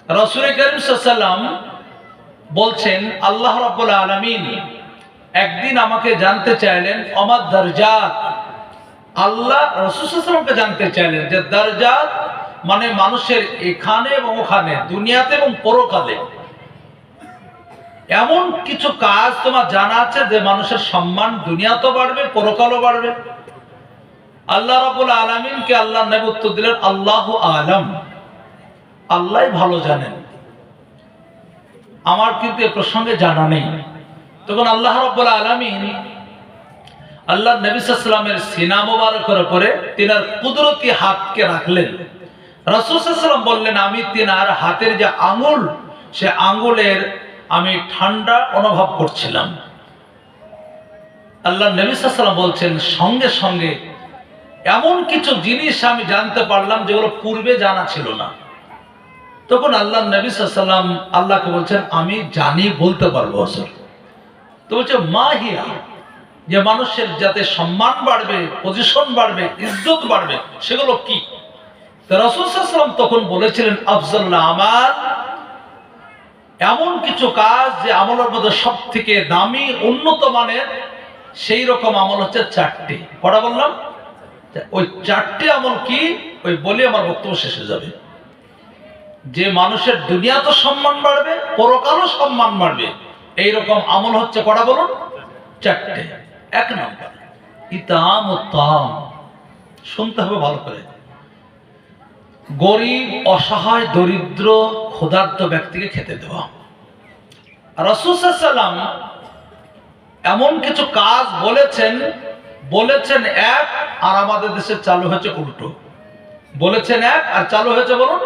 রাসূল কারীম সাল্লাল্লাহু আলাইহি ওয়াসাল্লাম বলছেন, আল্লাহ রাব্বুল আলামিন একদিন আমাকে জানতে চাইলেন আমার দরজাত। আল্লাহ রাসূল সাল্লাল্লাহু আলাইহি ওয়াসাল্লামকে জানতে চাইলেন যে দরজাত মানে মানুষের এখানে এবং ওখানে, দুনিয়াতে এবং পরকালে এমন কিছু কাজ তোমার জানা আছে যে মানুষের সম্মান দুনিয়াতেও বাড়বে, পরকালও বাড়বে? আল্লাহ রাব্বুল আলামিনকে আল্লাহ নবী উত্তর দিলেন, আল্লাহু আলাম, আল্লাহই ভালো জানেন, আমার কিন্তু এ প্রসঙ্গে জানা নেই। তখন আল্লাহ রাব্বুল আলামিন আল্লাহ নবী সাল্লাল্লাহু আলাইহি ওয়াসাল্লামের সিনা মোবারকের উপরে তিনার কুদরতি হাতকে রাখলেন। রাসূল সাল্লাল্লাহু আলাইহি ওয়াসাল্লাম বললেন, আমি তিনার হাতের যে আঙ্গুল, সে আঙ্গুলের আমি ঠান্ডা অনুভব করছিলাম। আল্লাহ নবী সাল্লাল্লাহু আলাইহি ওয়াসাল্লাম বলছেন, সঙ্গে সঙ্গে এমন কিছু জিনিস আমি জানতে পারলাম যেগুলো পূর্বে জানা ছিল না। তখন আল্লাহ নবী সাল্লাল্লাহু আলাইহি ওয়াসাল্লাম আল্লাহকে বলছেন, আমি জানি, বলতে পারবো হুজুর। তো বলছে মা হিয়া, যে মানুষের যাতে সম্মান বাড়বে, পজিশন বাড়বে, ইজ্জত বাড়বে, সেগুলো কি? তো রাসূল সাল্লাল্লাহু আলাইহি ওয়াসাল্লাম তখন বলেছিলেন, আফজালুল আমাল, এমন কিছু কাজ যে আমলের মধ্যে সব থেকে দামি, উন্নত মানের, সেই রকম আমল হচ্ছে চারটি। কটা বললাম? ওই চারটি আমল কি ওই বলে আমার বক্তব্য শেষ হয়ে যাবে। যে মানুষের দুনিয়াতে সম্মান বাড়বে, পরকালও সম্মান বাড়বে, এইরকম আমল হচ্ছে কটা বলুন? চারটে। এক নম্বর ইতাম ও তাম, শুনতে হবে ভালো করে, গরিব, অসহায়, দরিদ্র, ক্ষুধার্ত ব্যক্তিকে খেতে দেওয়া। রাসূল সাল্লাল্লাহু আলাইহি ওয়াসাল্লাম এমন কিছু কাজ বলেছেন এক, আর আমাদের দেশে চালু হয়েছে উল্টো। বলেছেন এক আর চালু হয়েছে বলুন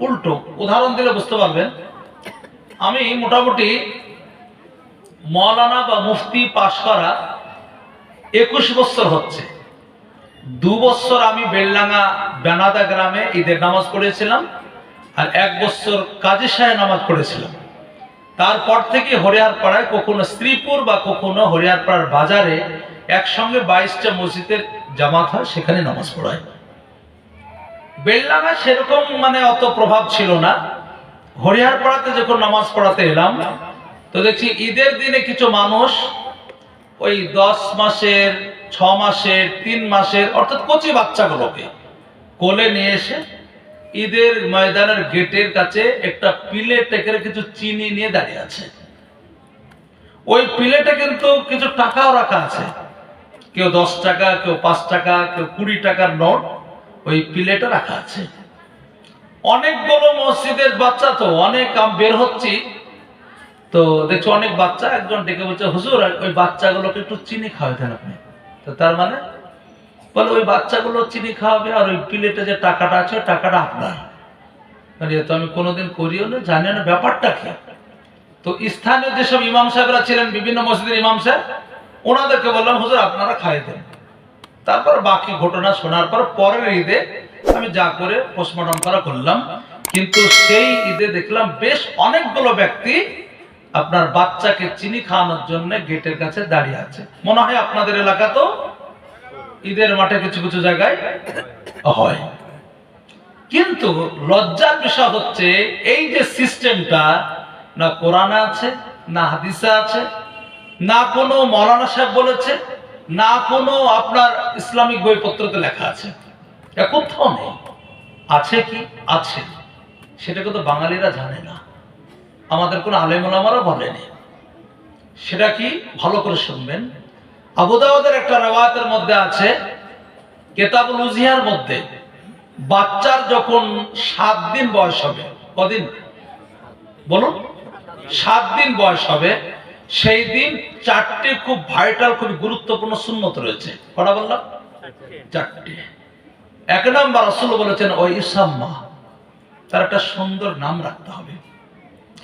উল্টো। উদাহরণ দিলে বুঝতে পারবেন। আমি মোটামুটি মাওলানা বা মুফতি পাশ করা 21 বছর হচ্ছে। 2 বছর আমি বেলডাঙ্গা বেনাদা গ্রামে ঈদের নামাজ পড়েছিলাম, আর 1 বছর কাজী সাহেব নামাজ পড়েছিলাম। তারপর থেকে হরিয়ারপাড়ায়, কখনো শ্রীপুর বা কখনো হরিয়ারপাড়ার বাজারে একসঙ্গে 22টা মসজিদের জামাত হয়, সেখানে নামাজ পড়ায়। বেলডাঙ্গা সেরকম মানে অত প্রভাব ছিল না। হরিয়ারপাড়াতে যখন নামাজ পড়াতে এলাম, তো দেখছি ঈদের দিনে কিছু মানুষ ওই 10 মাসের, 6 মাসের, 3 মাসের অর্থাৎ কচি বাচ্চাগুলোকে কোলে নিয়ে এসে ঈদের ময়দানের গেটের কাছে একটা প্লেটে করে কিছু চিনি নিয়ে দাঁড়িয়ে আছে। ওই প্লেটে কিন্তু কিছু টাকাও রাখা আছে, কেউ 10 টাকা, কেউ 5 টাকা, কেউ 20 টাকার নোট ওই প্লেটে রাখা আছে। অনেকগুলো মসজিদের বাচ্চা, তো অনেক বের হচ্ছি, তো দেখছি অনেক বাচ্চা। একজন ডেকে বলছে, হুজুর ওই বাচ্চাগুলোকে একটু চিনি খাওয়াতেন আপনি। তো তার মানে বলে ওই বাচ্চাগুলো চিনি খাওয়াবে, আর ওই প্লেটে যে টাকাটা আছে টাকাটা আপনার। তো আমি কোনোদিন করিও না, জানি না ব্যাপারটা কি। তো স্থানীয় যেসব ইমাম সাহেবরা ছিলেন, বিভিন্ন মসজিদের ইমাম সাহেব, ওনাদেরকে বললাম, হুজুর আপনারা খাইয়ে দেন। তারপর বাকি ঘটনা শোনার পর পরের ঈদে আমি যা করে পোস্টমর্টম করা করলাম। কিন্তু সেই ঈদে দেখলাম বেশ অনেকগুলো ব্যক্তি আপনার বাচ্চাকে চিনি খাওয়ানোর জন্য গেটের কাছে দাঁড়িয়ে আছে। মনে হয় আপনাদের এলাকা তো ঈদের মাঠে কিছু কিছু জায়গায় হয়। কিন্তু লজ্জার বিষয় হচ্ছে এই যে সিস্টেমটা না কোরআনে আছে, না হাদিসে আছে, না কোনো মাওলানা সাহেব বলেছে, না কোনো আপনার ইসলামিক বইপত্রতে লেখা আছে, কোথাও নেই। আছে কি? আছে, সেটা কিন্তু বাঙালিরা জানে না, আমাদের কোনো আলেম ওলামারা বলেনি। সেটা কি? ভালো করে শুনবেন। আবু দাউদের একটা রওয়ায়াতের মধ্যে আছে, কিতাবুল উযিয়ার মধ্যে, বাচ্চার যখন 7 দিন বয়স হবে, কদিন বলুন? 7 দিন বয়স হবে, সেই দিন 4টে খুব ভাইটাল, খুব গুরুত্বপূর্ণ সুন্নত রয়েছে। কটা বললাম? 4টে। 1 নম্বর রাসূল বলেছেন, ওই ইসাম্মা, তার একটা সুন্দর নাম রাখতে হবে।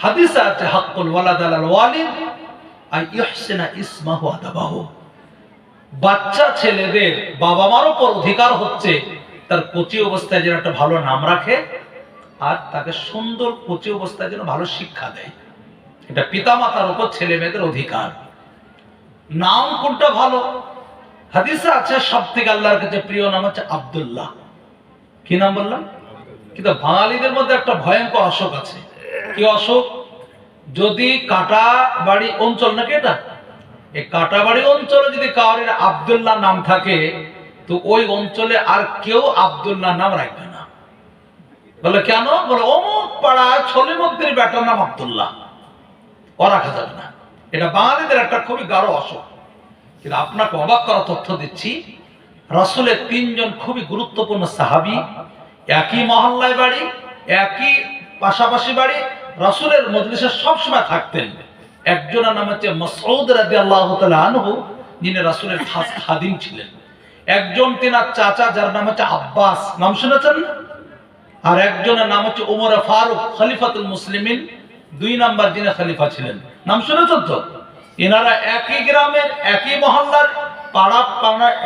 হাদিসে আছে, হাক্কুল ওয়ালাদ আলাল ওয়ালিদ আই ইহসিনা ইসমাহু আদাবাহু, বাচ্চা ছেলেদের বাবা মার উপর অধিকার হচ্ছে তার কচি অবস্থায় যেন একটা ভালো নাম রাখে, আর তাকে সুন্দর কচি অবস্থায় যেন ভালো শিক্ষা দেয়। এটা পিতামাতার উপর ছেলে মেয়েদের অধিকার। নাম কোনটা ভালো? হাদিসে আছে সব থেকে আল্লাহর কাছে প্রিয় নাম হচ্ছে আব্দুল্লাহ। কি নাম বললাম? কিন্তু বাঙালিদের মধ্যে একটা ভয়ঙ্কর অসুখ আছে। কি অসুখ? যদি কাটাবাড়ি অঞ্চল, নাকি এটা এই কাটাবাড়ি অঞ্চলে যদি কাউরির আব্দুল্লাহ নাম থাকে, তো ওই অঞ্চলে আর কেউ আব্দুল্লাহ নাম রাখবে না। বলে কেন? বলে অমুক পাড়া ছলিমদ্দির বেটার নাম আব্দুল্লাহ, ও রাখা যাবে না। এটা বাঙালিদের একটা খুবই গাঢ় অসুখ। কিন্তু আপনাকে অবাক করা তথ্য দিচ্ছি, রাসূলের 3 জন খুবই গুরুত্বপূর্ণ সাহাবী, একই মহল্লায় বাড়ি, একই পাশাপাশি বাড়ি, রাসূলের মজলিসে সবসময় থাকতেন। একজনের নাম হচ্ছে মাসউদ রাদিয়াল্লাহু তাআলা আনহু, যিনি রাসূলের খাস খাদিম ছিলেন। একজন তিনার চাচা, যার নাম হচ্ছে আব্বাস, নাম শুনেছেন না? আর একজনের নাম হচ্ছে ওমর ফারুক, খলিফাতুল মুসলিমিন, 2 নাম্বার যিনি খলিফা ছিলেন, নাম শুনেছেন তো? এনারা একই গ্রামের, একই মহল্লার, পাড়া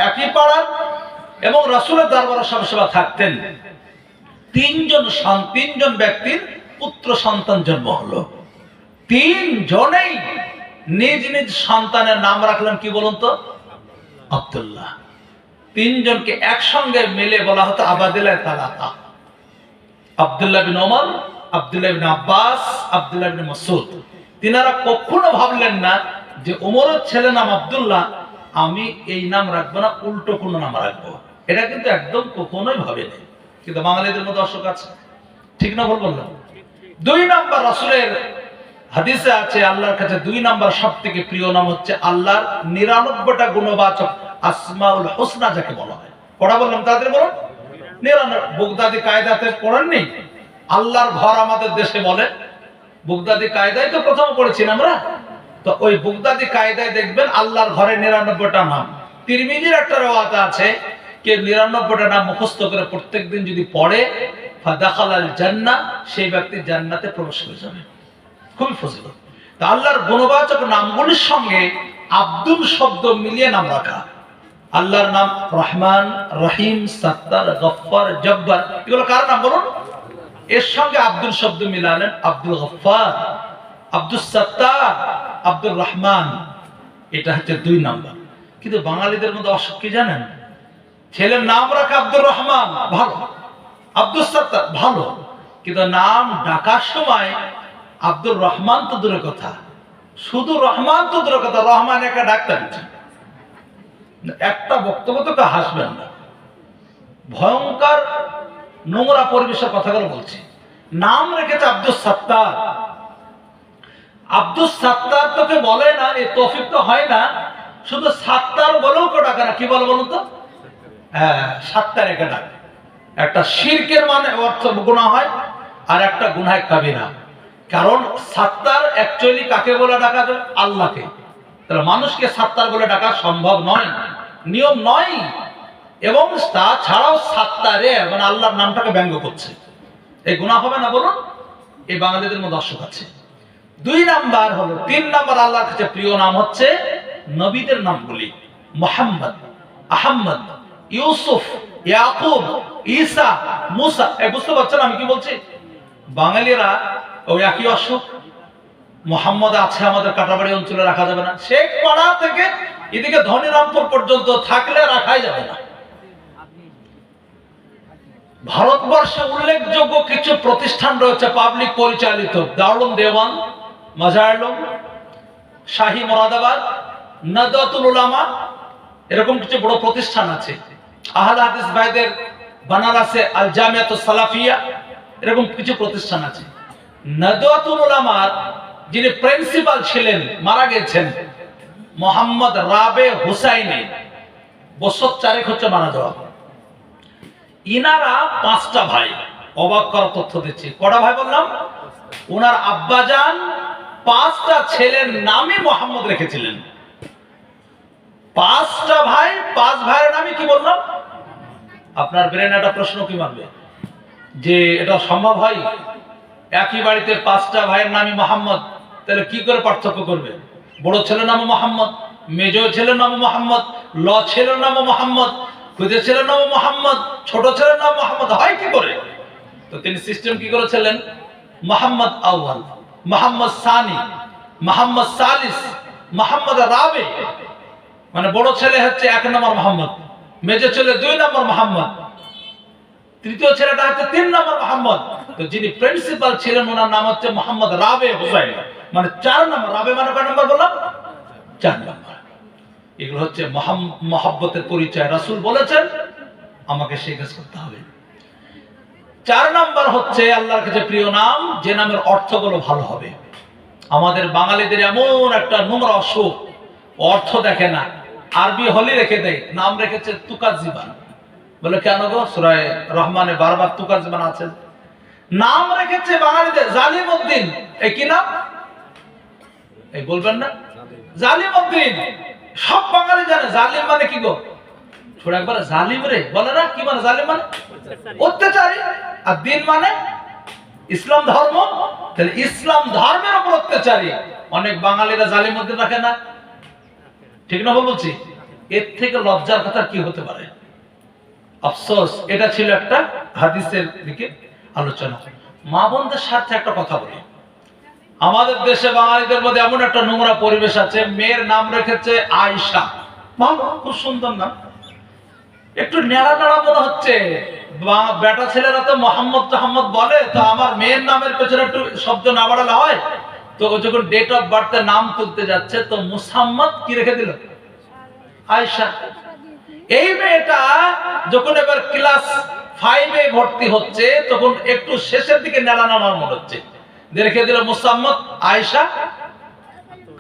একই পাড়ার, এবং রাসূলের দরবারে সবসময় থাকতেন। 3 জন ব্যক্তির পুত্র সন্তান জন্ম হলো। 3 জনেই নিজ নিজ সন্তানের নাম রাখলেন কি বলুন তো? আব্দুল্লাহ। 3 জনকে একসঙ্গে মিলে বলা হতো আবাদিল্লাহ তালাতা। আব্দুল্লাহ বিন ওমর, আব্দুল্লাহ বিন আব্বাস, আব্দুল্লাহ বিন মাসউদ। তিনারা কখনো ভাবলেন না যে ওমরের ছেলে নাম আব্দুল্লাহ, আমি এই নাম রাখবো না, উল্টো কোনো নাম রাখবো। এটা কিন্তু একদম কখনোই ভাবেনি। কিন্তু বাঙালিদের মধ্যে অসুখ আছে, ঠিক না ভুল বললাম? 2 নাম্বার রাসূলের হাদিসে আছে, আল্লাহর কাছে 2 নাম্বার সবথেকে প্রিয় নাম হচ্ছে আল্লাহর 99টা গুণবাচক আসমাউল হুসনা যাকে বলা হয়। পড়া বললাম তাদের বলুন 99। বুগদাদি কায়দাতে পড়েননি? আল্লাহর ঘর আমাদের দেশে বলে, বুগদাদি কায়দায় তো প্রথম পড়েছি আমরা। তো ওই বুগদাদি কায়দায় দেখবেন আল্লাহর ঘরে 99টা নাম। তিরমিজির একটা রওয়াত আছে, কে 99টা নাম মুখস্থ করে প্রত্যেকদিন যদি পড়ে, ফাদাখালাল জান্নাহ, সেই ব্যক্তি জান্নাতে প্রবেশ করে যাবে। খুবই ফজিলত। তা আল্লাহর গুণবাচক নামগুলির সঙ্গে আব্দুল শব্দ মিলিয়ে নাম রাখা। আল্লাহর নাম রহমান, রহিম, সাত্তার, গফফার, জব্বার, এগুলো কার নাম বলুন? এর সঙ্গে আব্দুল শব্দ মিলালেন, আব্দুল গফফার, আব্দুল সাত্তার, আব্দুল রহমান। এটা হচ্ছে 2 নাম্বার। কিন্তু বাঙালিদের মধ্যে অসুখ কি জানেন? ছেলের নাম রাখা আব্দুর রহমান, ভালো, আব্দুল সাত্তার, ভালো, কিন্তু নাম ডাকার সময় আব্দুর রহমান তো দূরের কথা, শুধু রহমান তো দূরের কথা, রহমান একা ডাক্তার একটা বক্তব্য তো হাসবেন না, ভয়ঙ্কর নোংরা পরিবেশের কথাগুলো বলছি। নাম রেখেছে আব্দুল সাত্তার। আব্দুল সাত্তার তোকে বলে না, এই তৌফিক তো হয় না, শুধু সাত্তার বলেও কেউ ডাকে না। কি বলে বলুন তো? হ্যাঁ, সাত্তার একে ডাকে। একটা শিরকের মানে অর্থ গুনাহ হয়, আর একটা গুনাহ কাবিরা। কারণ সাত্তার অ্যাকচুয়ালি কাকে বলে ডাকা যায়? আল্লাহকে। তাহলে মানুষকে সাত্তার বলে ডাকা সম্ভব নয়, নিয়ম নয়। এবং তাছাড়াও সাত্তারে মানে আল্লাহর নামটাকে ব্যঙ্গ করছে, এই গুনাহ হবে না বলুন? এই বাঙালিদের মধ্যে অসুখ আছে। 2 নাম্বার হলো, 3 নাম্বার আল্লাহর কাছে প্রিয় নাম হচ্ছে নবীদের নামগুলি, মুহাম্মদ, আহমদ, ইউসুফ, ইয়াকুব, ঈসা, মুসা। বুঝতে পারছেন আমি কি বলছি? বাঙালিরা ওই একই অসুখ। মুহাম্মদ আছে আমাদের কাটাবাড়ি অঞ্চলে, রাখা যাবে না। শেখ পাড়া থেকে এদিকে ধনীরামপুর পর্যন্ত থাকলে রাখাই যাবে না। ভারতবর্ষে উল্লেখযোগ্য কিছু প্রতিষ্ঠান রয়েছে পাবলিক পরিচালিত, দারুল দেওয়ান, মাজারুল, শাহী মুরাদাবাদ, নাদওয়াতুল উলামা, এরকম কিছু বড় প্রতিষ্ঠান আছে। আহলে হাদিস ভাইদের বানারসে আল জামিয়াতুস সালাফিয়া, এরকম কিছু প্রতিষ্ঠান আছে। নাদওয়াতুল উলামার যিনি প্রিন্সিপাল ছিলেন মারা গেছেন, মোহাম্মদ রাবে হুসাইনি, বছর 4 হচ্ছে মারা যাওয়া। ইনারা 5টা ভাই, অবাক করা তথ্য দিচ্ছি। কটা ভাই বললাম? ওনার আব্বাজান 5টা ছেলের নামই মোহাম্মদ রেখেছিলেন। 5টা ভাই, 5 ভাইয়ের নামই কি বললাম? আপনার ব্রেন একটা প্রশ্ন কি মারবে যে এটা সম্ভব হয়? একই বাড়িতে 5টা ভাইয়ের নামই মোহাম্মদ, তাহলে কি করে পার্থক্য করবে? বড় ছেলের নাম মোহাম্মদ, মেজো ছেলের নাম মোহাম্মদ, ল ছেলের নাম মোহাম্মদ, খুদে ছেলের নাম মোহাম্মদ, ছোট ছেলের নাম মোহাম্মদ, হয় কি করে? তো তিনি সিস্টেম কি করেছিলেন? মোহাম্মদ আউয়াল, মোহাম্মদ সানি, মোহাম্মদ সালিস, মোহাম্মদ রাবে। মানে বড় ছেলে হচ্ছে 1 নম্বর মোহাম্মদ, মেজো ছেলে 2 নম্বর মোহাম্মদ, তৃতীয় ছেলেটা হচ্ছে 3 নম্বর মোহাম্মদ। তো যিনি প্রিন্সিপাল ছিলেন ওনার নাম হচ্ছে মোহাম্মদ রাবে হুসাইন, মানে 4 নম্বর। রাবে মানে কয় নম্বর বললাম? 4 নম্বর। এগুলো হচ্ছে মহব্বতের পরিচয়। রাসূল বলেছেন আমাকে সেই কাজ করতে হবে। 4 নম্বর হচ্ছে আল্লাহর কাছে প্রিয় নাম, যে নামের অর্থগুলো ভালো হবে। আমাদের বাঙালিদের এমন একটা নোংরা অসুখ, অর্থ দেখে না, আরবি হলি রেখে দেয়, নাম রেখেছে তুকার জীবন। বলে কেন গো? সূরা রহমানে বারবার তুকার জীবন আছে। নাম রেখেছে বাঙালিদের জালিম উদ্দিন। এই কি নাম? এই বলবেন না? জালিম উদ্দিন। সব বাঙালি জানে জালিম মানে কি গো? ছোট একবার জালিম রে বলে না? কি মানে জালিম মানে? অত্যাচারী। আর দিন মানে ইসলাম ধর্ম। তাহলে ইসলাম ধর্মের উপর অত্যাচারী। অনেক বাঙালিরা জালিম উদ্দিন রাখে না, ঠিক না বলছি? এর থেকে লজ্জার কথা কি হতে পারে? আফসোস। এটা ছিল একটা হাদিসের দিকে আলোচনা। মা বোনদের স্বার্থে একটা কথা বলি, আমাদের দেশে বাঙালিদের মধ্যে এমন একটা নোংরা পরিবেশ আছে, মেয়ের নাম রেখেছে আয়েশা। ভালো, খুব সুন্দর নাম, একটু নেড়া নেড়া মনে হচ্ছে। বেটা ছেলেরা তো মোহাম্মদ মোহাম্মদ বলে, তো আমার মেয়ের নামের পেছনে একটু শব্দ না বাড়ালে হয়? তো ও যখন ডেট অফ বার্থে নাম তুলতে যাচ্ছে, তো মুসাম্মদ কি রেখে দিল? আয়েশা। এই মেয়েটা যখন এবার ক্লাস 5-এ ভর্তি হচ্ছে, তখন একটু শেষের দিকে নেড়া নেড়া মনে হচ্ছে, রেখে দিল মুসাম্মদ আয়েশা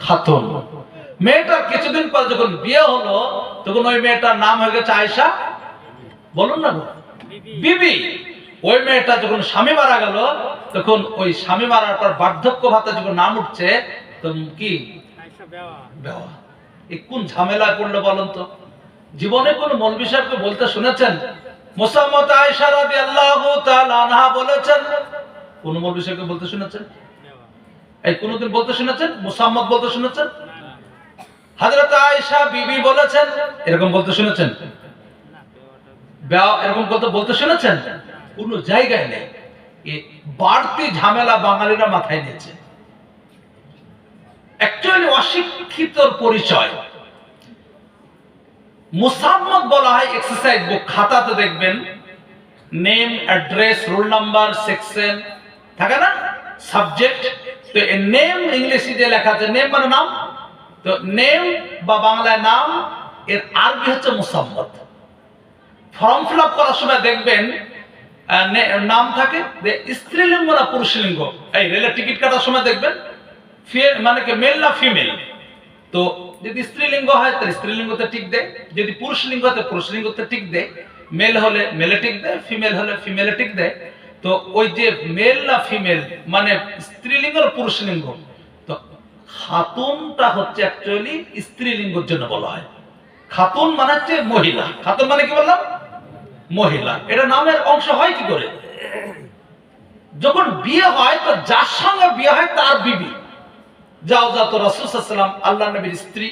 খাতুন। মেয়েটার কিছুদিন পর যখন বিয়ে হলো, তখন ওই মেয়েটার নাম হয়ে গেছে আয়েশা, বলুন না বিবি। ওই মেয়েটা যখন স্বামী মারা গেল, তখন ওই স্বামী মারার পর বার্ধক্য ভাতা যখন নাম উঠছে, তখন কি বেওয়া। এই কোন ঝামেলায় পড়লো বলুন তো? জীবনে কোন মৌলভী সাহেবকে বলতে শুনেছেন মুসাম্মদ আয়েশা রাদিয়াল্লাহু তাআলা আনহা বলেছেন? কোন মৌলভী সাহেবকে বলতে শুনেছেন? এই কোনদিন বলতে শুনেছেন? মুসাম্মদ বলতে শুনেছেন? হযরত আয়েশা বিবি বলেছেন, এরকম বলতে শুনেছেন? এরকম কথা বলতে শুনেছেন? কোন জায়গায় নেই। এই বাড়তি ঝামেলা বাঙালিরা মাথায় নিয়েছে। অ্যাকচুয়ালি অশিক্ষিতর পরিচয়। মুসাম্মদ বলা হয় এক্সারসাইজ বুক, খাতাতে দেখবেন name, address, roll number, section থাকে না, সাবজেক্ট। তো এই নেম ইংলিশে যে লেখা আছে, নেম মানে নাম, তো নেম বা বাংলায় নাম, এর আরবি হচ্ছে মুসাম্মদ। ফর্ম ফিল আপ করার সময় দেখবেন নাম থাকে স্ত্রীলিঙ্গ না পুরুষলিঙ্গ। এই রেলের টিকিট কাটার সময় দেখবেন মানে কি মেল না ফিমেল। তো যদি স্ত্রীলিঙ্গ হয় তাহলে স্ত্রীলিঙ্গতে টিক দেয়, যদি পুরুষলিঙ্গ হয় তাহলে পুরুষলিঙ্গতে টিক দেয়, মেল হলে মেলে টিক দেয়, ফিমেল হলে ফিমেলে টিক দেয়। তো ওই যে মেল না ফিমেল মানে স্ত্রীলিঙ্গ আর পুরুষলিঙ্গ, তো খাতুনটা হচ্ছে অ্যাকচুয়ালি স্ত্রীলিঙ্গের জন্য বলা হয়। খাতুন মানে হচ্ছে মহিলা। খাতুন মানে কি বললাম? মহিলা। এটা নামের অংশ হয় কি করে? যখন বিয়ে হয়, তো যার সঙ্গে বিয়ে হয় তার বিবি। যাও যা তো রাসূল সাল্লাল্লাহু আলাইহি ওয়াসাল্লাম আল্লাহর নবীর স্ত্রী,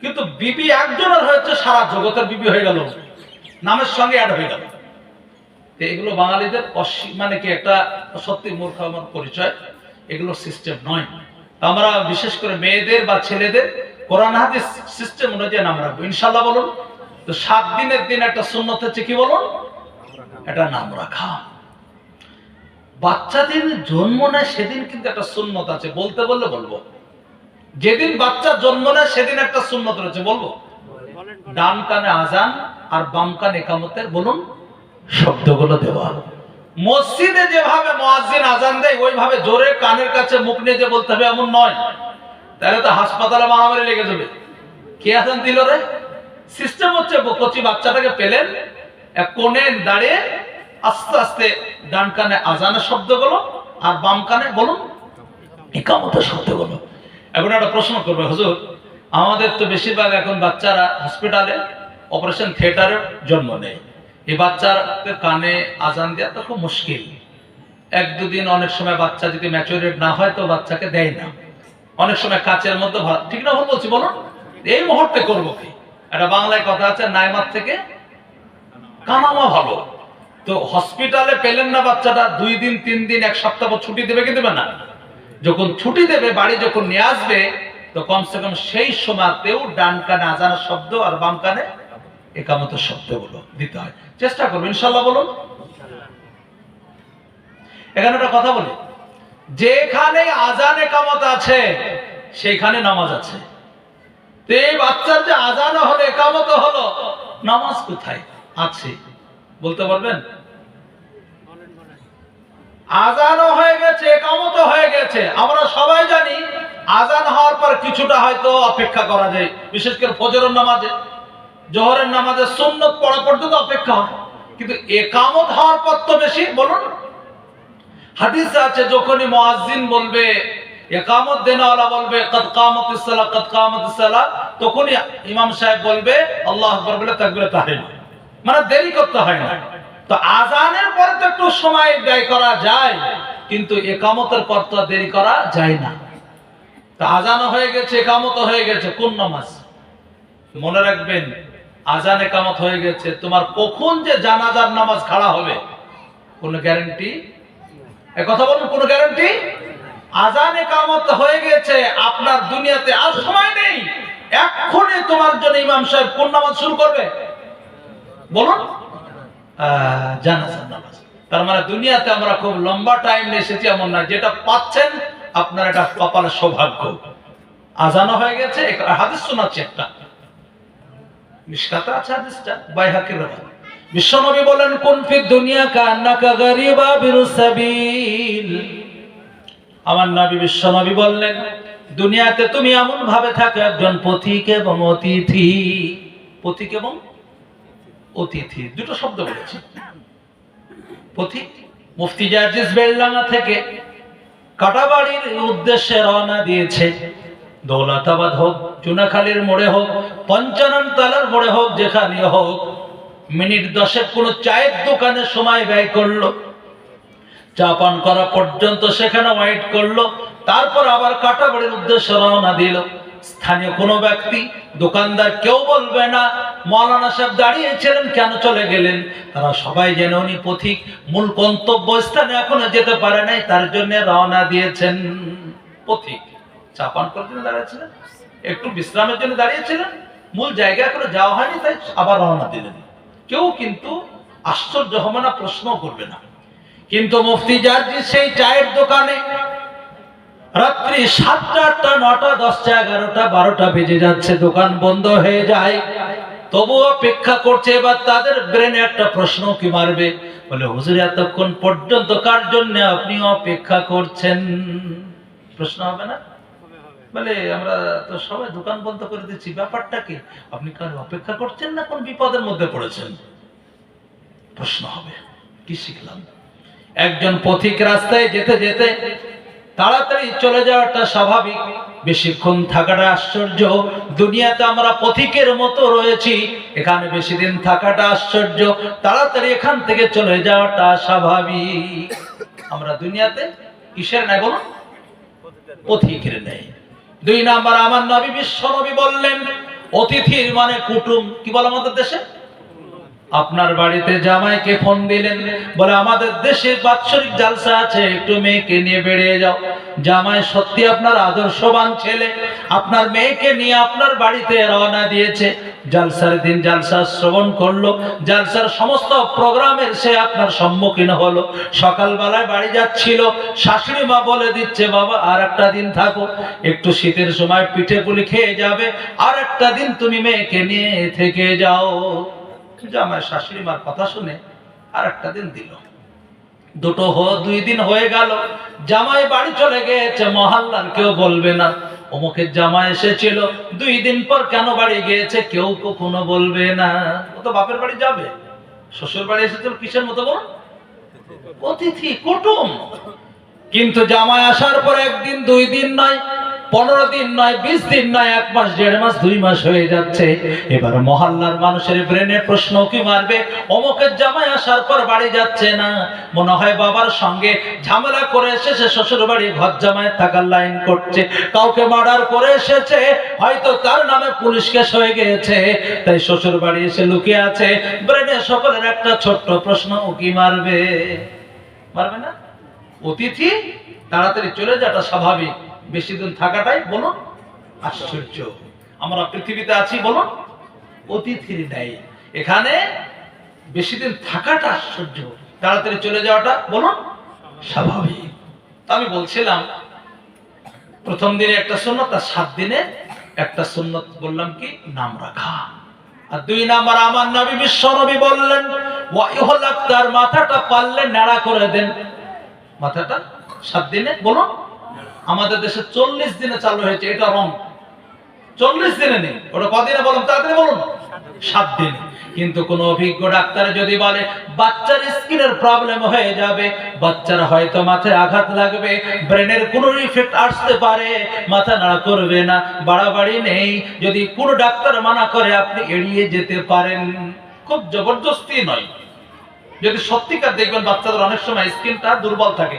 কিন্তু বিবি একজনের হয়েছে, সারা জগতের বিবি হয়ে গেল, নামের সঙ্গে অ্যাড হয়ে গেল। এগুলো বাঙালিদের মানে কি একটা সত্যি মূর্খতার পরিচয়। এগুলো সিস্টেম নয়। আমরা বিশেষ করে মেয়েদের বা ছেলেদের কোরআন হাদিস সিস্টেম অনুযায়ী নাম রাখবো ইনশাআল্লাহ। বলুন তো 7 দিনের দিন একটা সুন্নত হচ্ছে কি বলুন? এটা নাম রাখা। বাচ্চা দিন জন্ম নেয় সেদিন কিন্তু একটা সুন্নত আছে, বলতে বললে বলবো। যেদিন বাচ্চা জন্ম নেয় সেদিন একটা সুন্নত রয়েছে, বলবো। ডান কানে আজান আর বাম কানে ইকামতের বলুন শব্দগুলো দেওয়া। মসজিদে যেভাবে মুয়াজ্জিন আজান দেয় ওইভাবে জোরে কানের কাছে মুখ নিয়ে যে বলতে হবে এমন নয়, তাহলে তো হাসপাতালে মহামারী লেগে যাবে। কে আজান দিল রে? সিস্টেম হচ্ছে কচি বাচ্চাটাকে পেলেন, এক কোণে দাঁড়িয়ে আস্তে আস্তে ডান কানে আজানের শব্দগুলো আর বাম কানে বলুন ইকামতের শব্দগুলো। এখন একটা প্রশ্ন করবে, হুজুর আমাদের তো বেশিরভাগ এখন বাচ্চারা হসপিটালে অপারেশন থিয়েটারে জন্ম নেয়, এই বাচ্চাদের কানে আজান দেওয়া তো খুব মুশকিল। 1-2 দিন অনেক সময় বাচ্চা যদি ম্যাচুরেট না হয় তো বাচ্চাকে দেয় না, অনেক সময় কাচের মধ্যে, ঠিক না ভুল বলছি বলুন? এই মুহূর্তে করবো কি? একটা বাংলায় কথা আছে, নাইমার থেকে কানামা ভালো। তো হসপিটালে পেলেন না বাচ্চাটা, 2 দিন 3 দিন 1 সপ্তাহ ছুটি দেবে কি দেবে না? যখন ছুটি দেবে, বাড়ি যখন নিয়ে আসবে, তো কমসে কম সেই সময়তেও ডান কানে আজানের শব্দ আর বাম কানে একামতের শব্দগুলো দিতে হয়। চেষ্টা করবো ইনশাল্লাহ। বলুন। এখানে একটা কথা বলি, যেখানে আজান একামত আছে সেখানে নামাজ আছে। তো এই বাচ্চার যে আজান হলো একামত হলো, নামাজ কোথায় আছে বলতে পারবেন? আজানও হয়ে গেছে, একামতও হয়ে গেছে। আমরা সবাই জানি আজান হওয়ার পর কিছুটা হয়তো অপেক্ষা করা যায়, বিশেষ করে ফজরের নামাজে, জোহরের নামাজে সুন্নত পড়া পর্যন্ত অপেক্ষা হয়, কিন্তু একামত হওয়ার পর তো বেশি। বলুন। হাদিসে আছে যখনই মুয়াজ্জিন বলবে, একামত দেনওয়ালা বলবে কদ কামাতিস সালাহ কদ কামাতিস সালাহ, তখনই ইমাম সাহেব বলবে আল্লাহু আকবার বলে তাকবীরে তাহরিমা, মানে দেরি করতে হয় না। তো আজানের পরে তো একটু সময় ব্যয় করা যায়, কিন্তু একামতের পর তো দেরি করা যায় না। তো আজানও হয়ে গেছে, একামতও হয়ে গেছে, কোন নামাজ? মনে রাখবেন, আজান একামত হয়ে গেছে, তোমার কখন যে জানাজার নামাজ খাড়া হবে কোনো গ্যারান্টি? কথা বলুন, কোনো গ্যারান্টি? আজান একামত হয়ে গেছে, আপনার দুনিয়াতে আর সময় নেই, এক্ষুনি তোমার জন্য ইমাম সাহেব কোন নামাজ শুরু করবে? বলুন। জানাজার নামাজ। তার মানে দুনিয়াতে আমরা খুব লম্বা টাইম এসেছি এমন না, যেটা পাচ্ছেন আপনার এটা কপালের সৌভাগ্য। আজানও হয়ে গেছে। হাদিস শোনাচ্ছি একটা, মিশকাতে আছে হাদিসটা, বাইহাকির রাওয়ায়াত। বিশ্বনবী বলেন কুন ফি দুনিয়া কান্নাকা গারিবা বিরুস সাবিল। আমার নবী বিশ্বনবী বললেন, দুনিয়াতে তুমি এমন ভাবে থাকো একজন পথিক এবং অতিথি। পথিক এবং অতিথি দুটো শব্দ বলেছে। পথিক, মুফতি জাজিস বেলডাঙ্গা থেকে কাটাবাড়ির উদ্দেশ্যে রওনা দিয়েছে। দৌলতাবাদ হোক, চুনাখালীর মোড়ে হোক, পঞ্চানন তালার মোড়ে হোক, যেখানে হোক, মিনিট 10 কোনো চায়ের দোকানে সময় ব্যয় করলো, চা পান করা পর্যন্ত সেখানে ওয়েট করলো, তারপর আবার কাটাবাড়ির উদ্দেশ্যে রওনা দিল। স্থানীয় কোনো ব্যক্তি, দোকানদার কেউ বলবে না মাওলানা সাহেব দাঁড়িয়েছিলেন কেন চলে গেলেন। তারা সবাই যেন উনি পথিক, মূল গন্তব্য স্থানে এখনো যেতে পারে নাই, তার জন্য রওনা দিয়েছেন। পথিক চা পান করার জন্য দাঁড়িয়েছিলেন, একটু বিশ্রামের জন্য দাঁড়িয়েছিলেন, মূল জায়গায় এখনো যাওয়া হয়নি, তাই আবার রওনা দিলেন। কেউ কিন্তু আশ্চর্য হবে না, প্রশ্ন করবে না। কিন্তু মুফতি জাজি সেই চায়ের দোকানে রাত্রি 7টা, 8টা, 9টা, 10টা, 11টা, 12টা বেজে যাচ্ছে, দোকান বন্ধ হয়ে যায়, তবুও অপেক্ষা করছে। এবার তাদের ব্রেনে একটা প্রশ্ন কি মারবে, বলে হুজুর এতক্ষণ পর্যন্ত কার জন্য আপনি অপেক্ষা করছেন? প্রশ্ন হবে না? বলে আমরা তো সবাই দোকান বন্ধ করে দিচ্ছি, ব্যাপারটা কি? আপনি কার অপেক্ষা করছেন না কোন বিপদের মধ্যে পড়েছেন? প্রশ্ন হবে। কি শিখলাম? একজন পথিক রাস্তায় যেতে যেতে তাড়াতাড়ি চলে যাওয়াটা স্বাভাবিক, বেশিক্ষণ থাকাটা আশ্চর্য। দুনিয়াতে আমরা পথিকের মতো রয়েছি, এখানে বেশি দিন থাকাটা আশ্চর্য, তাড়াতাড়ি এখান থেকে চলে যাওয়াটা স্বাভাবিক। আমরা দুনিয়াতে কিসের নাই বলুন? পথিকের নেই। 2 নাম্বার, আমার নবী বিশ্বনবী বললেন অতিথির মানে কুটুম। কি বলে আমাদের দেশে? আপনার বাড়িতে জামাইকে ফোন দিলেন, বলে আমাদের দেশে বাৎসরিক জালসা আছে, একটু মেয়েকে নিয়ে বেরিয়ে যাও। জামাই সত্যি আপনার আদর্শবান ছেলে, আপনার মেয়েকে নিয়ে আপনার বাড়িতে রওনা দিয়েছে। জালসার দিন জালসা শ্রবণ করলো, জালসার সমস্ত প্রোগ্রামের সে আপনার সম্মুখীন হলো। সকালবেলায় বাড়ি যাচ্ছিল, শাশুড়ি মা বলে দিচ্ছে বাবা আর একটা দিন থাকো, একটু শীতের সময় পিঠে পুলি খেয়ে যাবে, আর একটা দিন তুমি মেয়েকে নিয়ে থেকে যাও। জামাই শাশুড়ি মার কথা শুনে আর একটা দিন দিল। 2 দিন হয়ে গেল, জামাই বাড়ি চলে গিয়েছে, মহল্লার কেউ বলবে না অমুকের জামাই এসেছিল। 2 দিন পর কেন বাড়ি গিয়েছে কেউ কখনো বলবে না। ও তো বাপের বাড়ি যাবে, শ্বশুর বাড়ি এসেছিল কিসের মতো বলুন? অতিথি, কুটুম। কিন্তু জামাই আসার পর 1 দিন 2 দিন নয়, 15 দিন নয়, 20 দিন নয়, 1 মাস, 1.5 মাস, 2 মাস হয়ে যাচ্ছে। এবার মহল্লার মানুষের ব্রেনে প্রশ্ন কি মারবে, অমুকের জামাই আসার পর বাড়ি যাচ্ছে না, মনে হয় বাবার সঙ্গে ঝামেলা করে এসেছে, শ্বশুর বাড়ি ঘর জামাই থাকার লাইন করছে, কাউকে মার্ডার করে এসেছে, হয়তো তার নামে পুলিশ কেস হয়ে গিয়েছে, তাই শ্বশুর বাড়ি এসে লুকিয়ে আছে। ব্রেনে সকলের একটা ছোট্ট প্রশ্ন কি মারবে? মারবে না? অতিথি তাড়াতাড়ি চলে যাওয়াটা স্বাভাবিক, বেশি দিন থাকাটাই বলুন আশ্চর্য। আমরা পৃথিবীতে আছি বলুন অতিথির ন্যায়। এখানে বেশি দিন থাকাটা আশ্চর্য, তাড়াতাড়ি চলে যাওয়াটা বলুন স্বাভাবিক। আমি বলছিলাম প্রথম দিনে একটা সুন্নত, আর 7 দিনে একটা সুন্নত বললাম কি নাম রাখা। আর 2 নাম্বার আমার নবী বিশ্ব নবী বললেন তার মাথাটা পারলে নাড়া করে দেন। মাথাটা 7 দিনে বলুন, আমাদের দেশে 40 দিনে চালু হয়েছে, এটা রং। 40 দিনে নেই, ওটা কদিনে বলুন তাড়াতাড়ি বলুন, 7 দিনে। কিন্তু কোন অভিজ্ঞ ডাক্তার যদি বলে বাচ্চার স্কিনের প্রবলেম হয়ে যাবে, বাচ্চার হয়তো মাথায় আঘাত লাগবে, ব্রেনের কোন ইফেক্ট আসতে পারে, মাথা নাড়া করবে না, বাড়াবাড়ি নেই, যদি কোন ডাক্তার মানা করে আপনি এড়িয়ে যেতে পারেন। খুব জবরদস্তি নয়। যদি সত্যিকার দেখবেন বাচ্চাদের অনেক সময় স্কিনটা দুর্বল থাকে,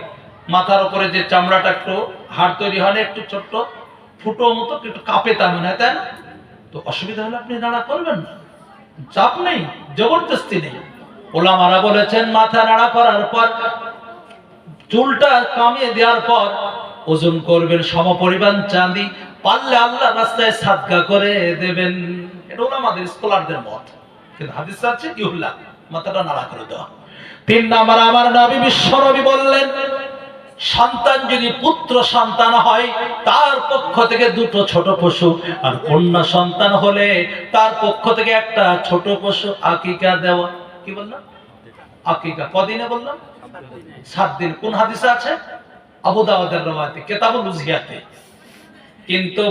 মাথার উপরে যে চামড়াটা একটু হাড় তৈরি হয় না, একটু ছোট্ট ফুটো মতো একটু কাঁপে, তা মনে হয়, তাই না? তো অসুবিধা হলে আপনি নাড়া করবেন না, চাপ নেই, জবরদস্তি নেই। ওলামারা বলেছেন মাথা নাড়া করার পর চুলটা কামিয়ে দেওয়ার পর ওজন করবেন সমপরিমাণ চাঁদি, পারলে আল্লাহ রাস্তায় সাদকা করে দেবেন। এটা ওলামাদের স্কলারদের মত, কিন্তু হাদিস আছে ইউল্লাহ মাথাটা নাড়া করে দেওয়া। 3 নাম্বার আমার নবী বিশ্ব নবী বললেন সন্তান যদি পুত্র সন্তান হয় তার পক্ষ থেকে 2টো ছোট পশু, আর কন্যা সন্তান হলে তার পক্ষ থেকে একটা ছোট পশু আকিকা দেওয়া। কি বললাম? আকিকা কদিনে বললাম? 7 দিন। কোন হাদিসে আছে? আবু দাউদের রওয়ায়াতে কিতাবুল উযহিয়াতে। কিন্তু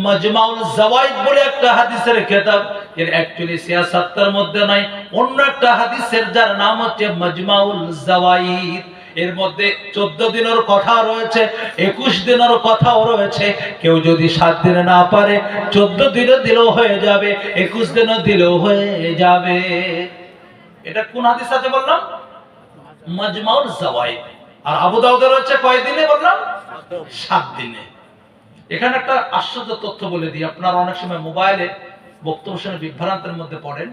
মাজমাউল জাওয়াইদ বলে একটা হাদিসের কিতাব, এর অ্যাকচুয়ালি সিয়াসাতের মধ্যে নাই, অন্য একটা হাদিসের যার নাম হচ্ছে মাজমাউল জাওয়াইদ। এর মধ্যে 14 দিনের কথা রয়েছে, 21 দিনের কথাও রয়েছে। কেউ যদি 7 দিনে না পারে 14 দিনে দিলেও হয়ে যাবে, 21 দিনে দিলেও হয়ে যাবে। এটা কোন হাদিস আছে বললাম? মাজমাউল জাওয়াইদ। আর আবু দাউদের রয়েছে কয় দিনে বললাম? 7 দিনে। এখানে একটা আশ্চর্য তথ্য বলে দিই, আপনারা অনেক সময় মোবাইলে বক্তব্য শুনে বিভ্রান্তের মধ্যে পড়েন।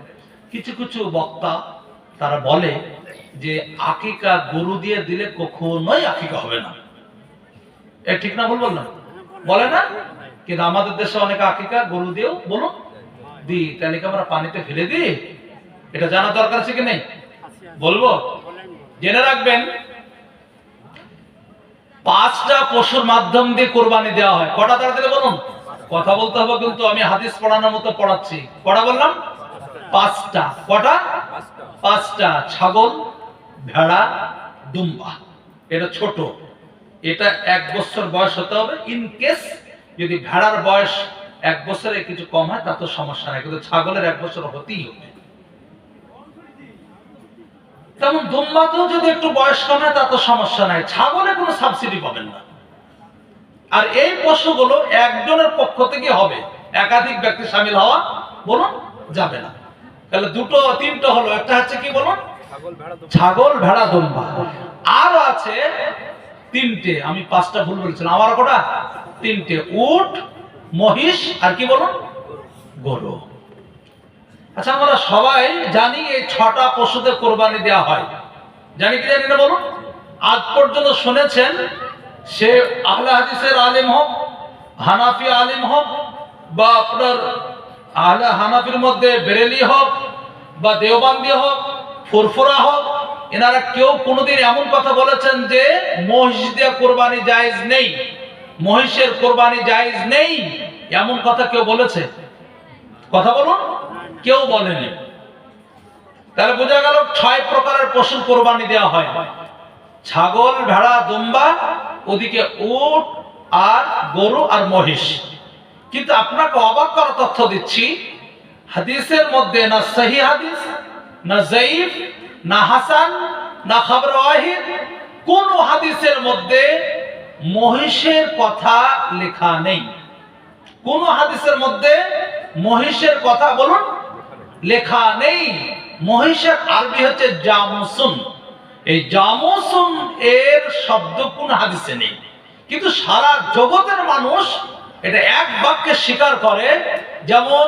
কিছু কিছু বক্তা তারা বলে যে আকিকা গরু দিয়ে দিলে কখনোই আকিকা হবে না। এ ঠিক না ভুল বললাম? বলে না? কিন্তু আমাদের দেশে অনেক আকিকা গরু দিয়েও বলুন দিই, তাহলে কি আমরা পানিতে ফেলে দিই? এটা জানা দরকার আছে কি নেই? বলবো, জেনে রাখবেন 5টা পশুর মাধ্যম দিয়ে কোরবানি দেওয়া হয়। কটা তাড়াতাড়ি বলুন, কথা বলতে হবে কিন্তু, আমি হাদিস পড়ানোর মতো পড়াচ্ছি। কটা বললাম? 5টা। কটা? 5টা। ছাগল, ভেড়া, দুম্বা। এটা ছোট, এটা 1 বছর বয়স হতে হবে। ইন কেস যদি ভেড়ার বয়স 1 বছরের কিছু কম হয় তা তো সমস্যা নাই, কিন্তু ছাগলের 1 বছর হতেই হবে। তেমন দুম্বাতেও যদি একটু বয়স কম হয় তা তো সমস্যা নাই, ছাগলে কোনো সাবসিডি পাবেন না। আর এই পশুগুলো একজনের পক্ষ থেকে হবে, একাধিক ব্যক্তি শামিল হওয়া বলুন যাবে না। তাহলে 2টো 3টো হলো, একটা হচ্ছে কি বলুন? ছাগল, ভেড়া, দুম্বা। আর আছে 3টে, আমি 5টা ভুল বলেছিলাম, আমার কটা? 3টে। উট, মহিষ, আর কি বলুন? গরু। আচ্ছা, আমরা সবাই জানি এই 6টা পশুতে কোরবানি দেওয়া হয়, জানি কি জানি না বলুন? আজ পর্যন্ত শুনেছেন সে আহলে হাদিসের আলেম হোক, হানাফি আলেম হোক, বা আপনার আহলে হানাফির মধ্যে বেরেলি হোক, বা দেওবান্দি হোক, ফুরফুরা হোক, এনারা কেউ কোনোদিন এমন কথা বলেছেন যে মহিষ দিয়ে কোরবানি জায়েজ নেই, মহিষের কোরবানি জায়েজ নেই, এমন কথা কেউ বলেছে? কথা বলুন, কেউ বলেনি। তাহলে বোঝা গেল 6 প্রকারের পশুর কোরবানি দেওয়া হয়, ছাগল, ভেড়া, দুম্বা, ওদিকে উট আর গরু আর মহিষ। কিন্তু আপনাকে অবাক করা তথ্য দিচ্ছি, হাদিসের মধ্যে না সহিহ হাদিস, না যায়ীফ, না হাসান, না খবর ওয়াহিদ, কোন হাদিসের মধ্যে মহিষের কথা লেখা নেই। কোন হাদিসের মধ্যে মহিষের কথা বলুন লেখা নেই। মহিষের আরবি হচ্ছে জামুসুন। এই জামুসুন এর শব্দ কোন হাদিসে নেই, কিন্তু সারা জগতের মানুষ এটা এক বাক্যে স্বীকার করে। যেমন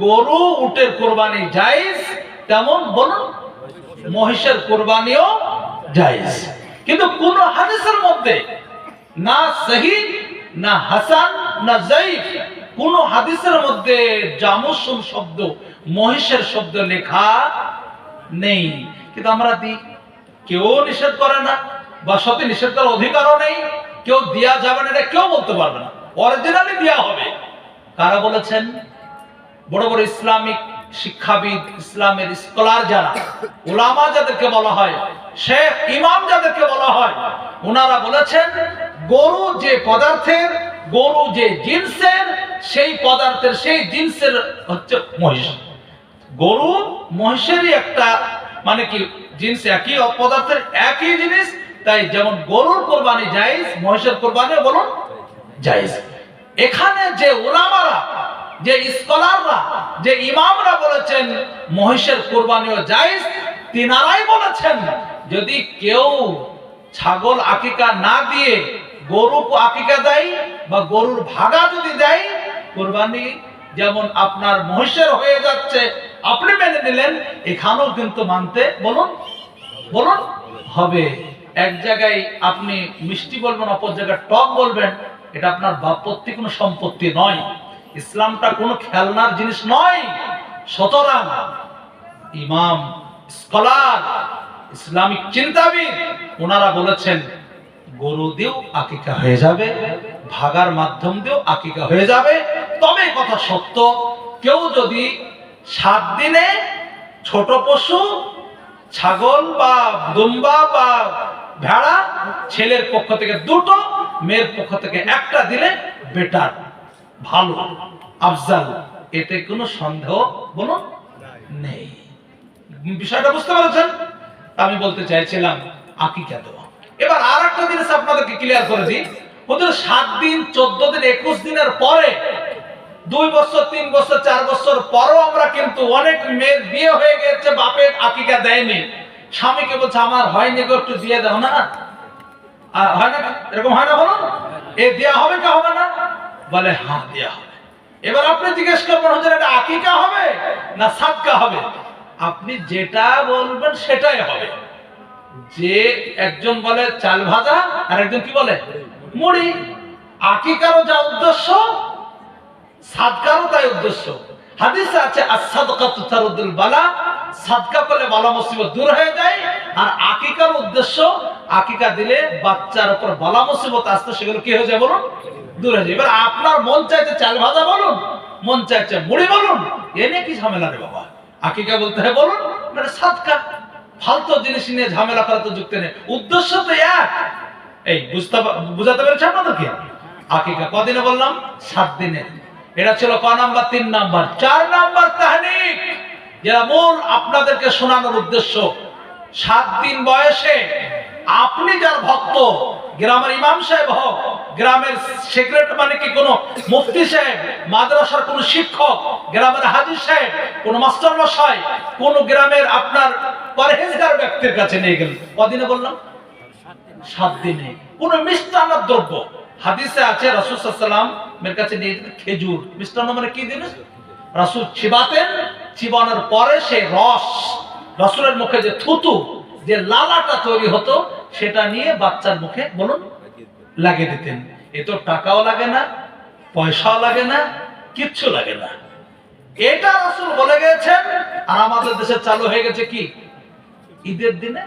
গরু উটের কোরবানি জায়েজ, তেমন বলুন মহিষের কোরবানিও জায়েজ। কিন্তু কোন হাদিসের মধ্যে না সহিহ, না হাসান, না যায়ীফ, কোন হাদিসের মধ্যে জামুসুন শব্দ, মহিষের শব্দ লেখা নেই, কিন্তু আমরা দিই। কেউ নিষেধ করে না, বা সত্যি নিষেধ করার অধিকারও নেই, কেউ দেয়া যাবে না এটা কেউ বলতে পারবে না, অরিজিনালি দেয়া হবে। কারা বলেছেন? বড় বড় ইসলামিক শিক্ষাবিদ, ইসলামের স্কলার যারা, উলামা যাদেরকে বলা হয়, শেখ ইমাম যাদেরকে বলা হয়, ওনারা বলেছেন গরু যে পদার্থের, গরু যে জিনসের, সেই পদার্থের সেই জিনসের হচ্ছে মহিষ। গরু মহিষেরই একটা মানে কি জিনিস, একই পদার্থের একই জিনিস, তাই যেমন গরুর কোরবানি জায়েজ, মহিষের কোরবানিও বলুন জায়েজ। এখানে যে উলামারা, যে স্কলাররা, যে ইমামরা বলেছেন মহিষের কোরবানিও জায়েজ, তিনারাই বলেছেন যদি কেউ ছাগল আকিকা না দিয়ে গরু আকিকা দেয় বা গরুর ভাগা যদি দেয়, কোরবানি যেমন আপনার মহিষের হয়ে যাচ্ছে, আপনি মেনে নিলেন, এখানেও কিন্তু মানতে বলুন বলুন হবে। এক জায়গায় আপনি মিষ্টি বলবেন, অপর জায়গায় টক বলবেন, এটা আপনার বাপত্তি কোনো সম্পত্তি নয়। ইসলামটা কোনো খেলনার জিনিস নয়। সুতরাং ইমাম, স্কলার, ইসলামিক চিন্তাবিদ ওনারা বলেছেন গরু দিয়েও আকিকা হয়ে যাবে, ভাগার মাধ্যম দিয়েও আকিকা হয়ে যাবে। তবে কথা সত্য, কেউ যদি 7 দিনে ছোট পশু, ছাগল বা দুম্বা বা ভেড়া, ছেলের পক্ষ থেকে 2টো, মেয়ের পক্ষ থেকে 1টা দিলে বেটার, ভালো, আফজাল, এতে কোনো সন্দেহ বলুন নেই। বিষয়টা বুঝতে পেরেছেন? আমি বলতে চাইছিলাম আকিকা দেওয়া। এবার আর একটা জিনিস আপনাদেরকে ক্লিয়ার করে দিই, ওদের 7 দিন, 14 দিন, 21 দিনের পরে, 2 বছর, 3 বছর, 4 বছর পরও আমরা কিন্তু অনেক মেয়ের বিয়ে হয়ে গেছে, বাপের আকিকা দেয়নি, স্বামীকে বলছে আমার হয়নি গো, একটু দিয়ে দাও না, হয় না? এরকম হয় না বলুন? এ দেয়া হবে কি হবে না? বলে হ্যাঁ দেয়া হবে। এবার আপনি জিজ্ঞেস করবেন হুজুর এটা আকিকা হবে না সাদকা হবে? আপনি যেটা বলবেন সেটাই হবে। যে একজন বলে চাল ভাজা, আর একজন কি বলে মুড়ি। আকিকারও যা উদ্দেশ্য, সাদকারও তাই উদ্দেশ্য। হাদিসে আছে as-সাদকাতু তারুদুল বালা, সাদকা করলে বালা মুসিবত দূর হয়ে যায়। আর আকিকার উদ্দেশ্য, আকিকা দিলে বাচ্চার উপর বালা মুসিবত আসতে, সেগুলো কি হয়ে যায় বলুন? দূর হয়ে যায়। এবার আপনার মন চাইছে চাল ভাজা বলুন, মন চাইছে মুড়ি বলুন, এ নিয়ে কি ঝামেলা রে বাবা? আকিকা বলতে হয় বলুন, মানে সাদকা। ফালতু জিনিস নিয়ে ঝামেলা করা তো যুক্তি নেই, উদ্দেশ্য তো এক। এই বুঝাতে পেরেছি আপনাদেরকে? আকিকা কদিনে বললাম? 7 দিনে। এটা ছিল ক নাম্বার? 3 নাম্বার। 4 নাম্বার তাহনিক, যেটা মূল আপনাদেরকে শোনানোর উদ্দেশ্য। 7 দিন বয়সে আপনি যার ভক্ত, গ্রামের ইমাম সাহেব হোক, গ্রামের সেক্রেটারি মানে কি কোনো মুফতি সাহেব, মাদ্রাসার কোনো শিক্ষক, গ্রামের হাজী সাহেব, কোন মাস্টার মশাই, কোন গ্রামের আপনার পরহেজগার ব্যক্তির কাছে নিয়ে গেলেন, কদিনে বললাম? 7 দিনে। কোন মিষ্টান্ন দ্রব্য, হাদিসে আছে রাসূল সাল্লাল্লাহু আলাইহি ওয়াসাল্লাম এর কাছে নিয়ে খেজুর, মিষ্টান্ন মানে কি জিনিস? রাসূল চিবাতেন, চিবানোর পরে সেই রস, রাসূলের মুখে যে থুতু, যে লালাটা তৈরি হতো, সেটা নিয়ে বাচ্চার মুখে বলুন লাগিয়ে দিতেন। এ তো টাকাও লাগে না, পয়সাও লাগে না, কিচ্ছু লাগে না। এটা রাসূল বলে গেছেন। আর আমাদের দেশে চালু হয়ে গেছে কি? ঈদের দিনে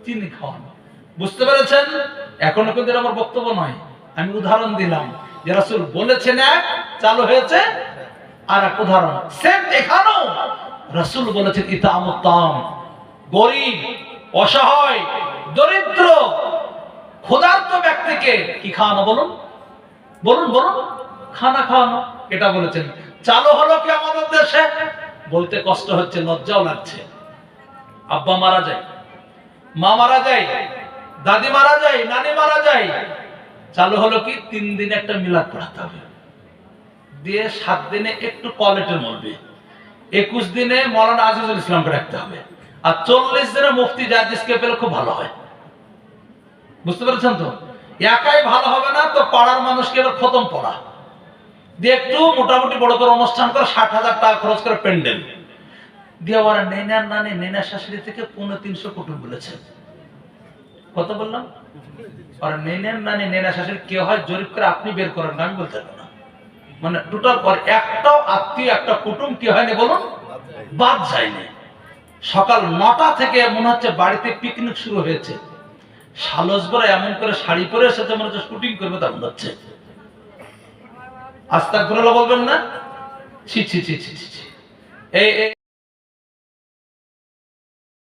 চিনি খাওয়ানো। বুঝতে পেরেছেন? এখনো কিন্তু আমার বক্তব্য নয়, আমি উদাহরণ দিলাম যে রাসূল বলেছেন এক, চালু হয়েছে আর এক উদাহরণ। সেম এখানেও রাসূল বলেছেন ইতামুত তাম, গরীব, অসহায়, দরিদ্র, ক্ষুধার্ত ব্যক্তিকে কি খাওয়ানো বলুন বলুন বলুন? খানা খাওয়ানো। এটা বলেছেন। চালু হলো কি আমাদের দেশে? বলতে কষ্ট হচ্ছে, লজ্জাও লাগছে। আব্বা মারা যায়, মা মারা যায়, দাদি মারা যায়, নানি মারা যায়, চালু হলো কি 3 দিনে একটা মিলাদ পড়াতে হবে, দিয়ে 7 দিনে একটু কোয়ালিটির মলবি, 21 দিনে মাওলানা আজিজুল ইসলামকে রাখতে হবে, আর 40 দিনে মুফতি জাদিসকে পেলে খুব ভালো হয়। বুঝতে পেরেছেন তো? একাই ভালো হবে না তো, পাড়ার মানুষকে এবার খতম পড়া দিয়ে একটু মোটামুটি বড় করে অনুষ্ঠান করে 60,000 টাকা খরচ করে প্যান্ডেল দিয়ে, ওরা নেনার নানি, নেনার শাশুড়ি থেকে 350 কুটুম বলেছে। কত বললাম? ওরা নেনার নানি, নেনার শাশুড়ি কে হয় জরিপ করে আপনি বের করেন না, আমি বলতে পারবো না। মানে টোটাল পর একটাও আত্মীয় একটা কুটুম কি হয়নি বলুন, বাদ যায়নি। সকাল 9টা থেকে মনে হচ্ছে বাড়িতে পিকনিক শুরু হয়েছে। সালসবরা এমন করে শাড়ি পরে এসেছে মনে হচ্ছে শুটিং করবে তা মনে হচ্ছে। আস্তাগফিরুল্লাহ বলবেন না? ছি ছি ছি ছি ছি। এই